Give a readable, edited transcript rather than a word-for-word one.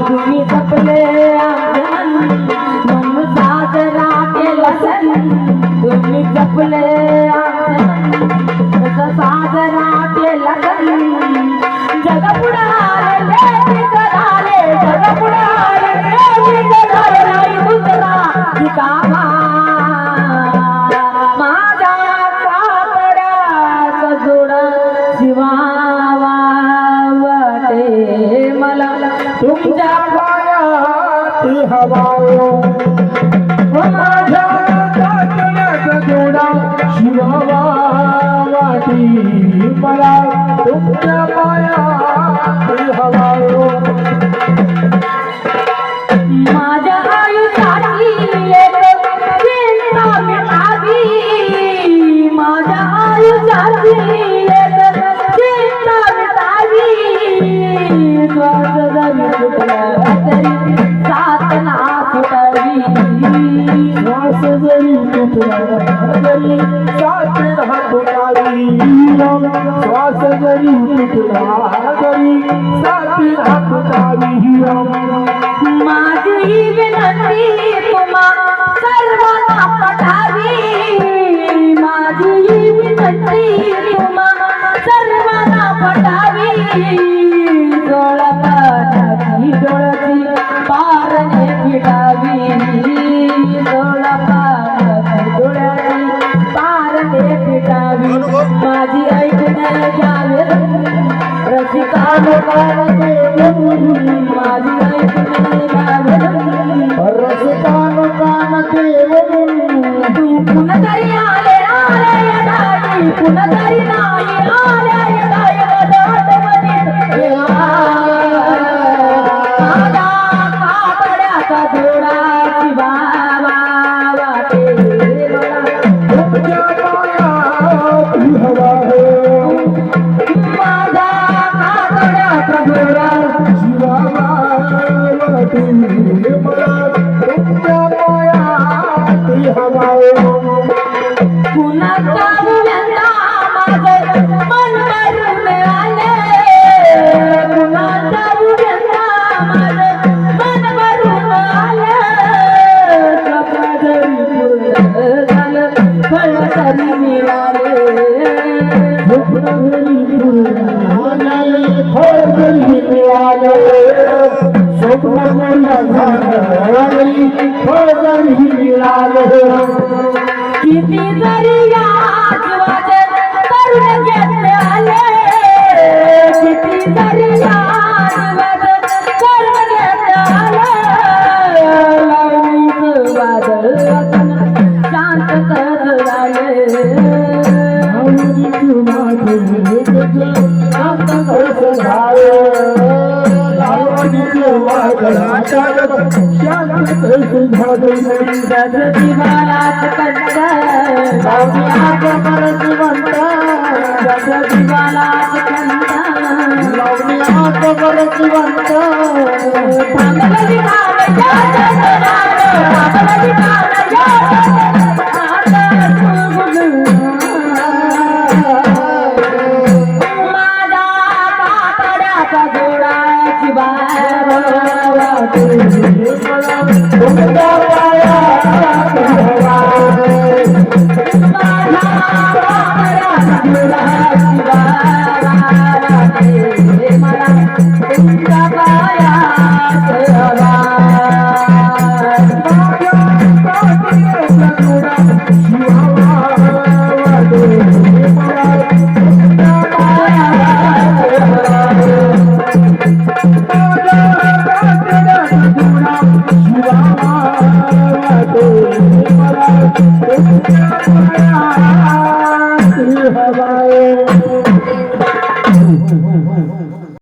तुम्ही जपले मन साजरा केला तुम्ही जपले साजरा केला जग पुढाले जग पुढाले नाही दुसरा ठिकाणा माझ्या कातड्याचा जोडा शिवावा वाटे मला तुमच्या पायात हवायो माझ्या कातड्याचा जोडा शिवावा वाटे मला तुमच्या पायात हवायो माझ्या आयुष्याची एक चिंता मिटावी माझ्या आयुष्याची एक चिंता मिटावी श्वास जरी सुटला तरी साथ ना सुटावी श्वास जरी सुटला तरी साथ ना सुटावी श्वास जरी सुटला तरी साथ ना सुटावी माझी विनंती तुम्हा सर्वांना पठावी माझी विनंती तुम्हा सर्वांना पठावी डोळ्याची डोळ्याची पारणे फिटावी डोळ्याची पारणे फिटावी माझी ऐकून घ्यावे रसिकानो माझी रसिकानो कान पुन्हा तरी आले पुन्हा तरी नाही आले कातड्याचा जोडा शिवावा वाटे माझा कातड्याचा जोडा शिवावा वाटे मला तुमच्या पायात हवायो कुणाच्या व्यथा माझं मन भरून आले कुणाच्या व्यथा माझं मन भरून आले स्वप्न जरी पूर्ण झालं फळ तरी मिळाले स्वप्न जरी पूर्ण झाले फळ तरी मिळाले स्वप्न पूर्ण झालं फळ तरी मिळाले किती जरी याद वाजत करून घेतले आले किती जरी याद वाजत करून घेतले आले लावणीचं वादळ शांत करत झाले लावणीचं वादळ शांत करत झाले लावणीचं वादळ शांत करत झाले जीवालाच कंट लावणी आग जीवंत जीवालाच कंट लावणी आग जीवंत माझ्या कातड्याचा जोडा शिवावा वाटे तुमच्या पायात मला तुमच्या पायात